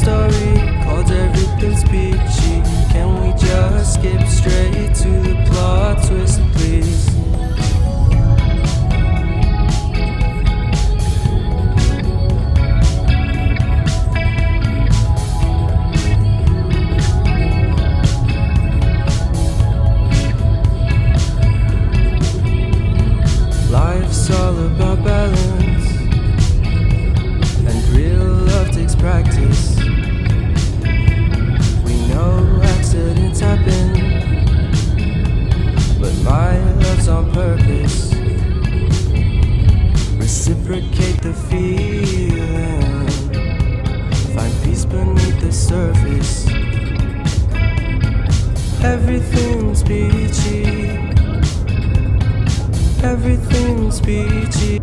story called Everything's Peachy. Can we just skip straight to the plot twist, please? Life's all about balance, and real love takes practice. We know accidents happen, but my love's on purpose. Reciprocate the feeling, find peace beneath the surface. Everything's peachy. Everything's peachy.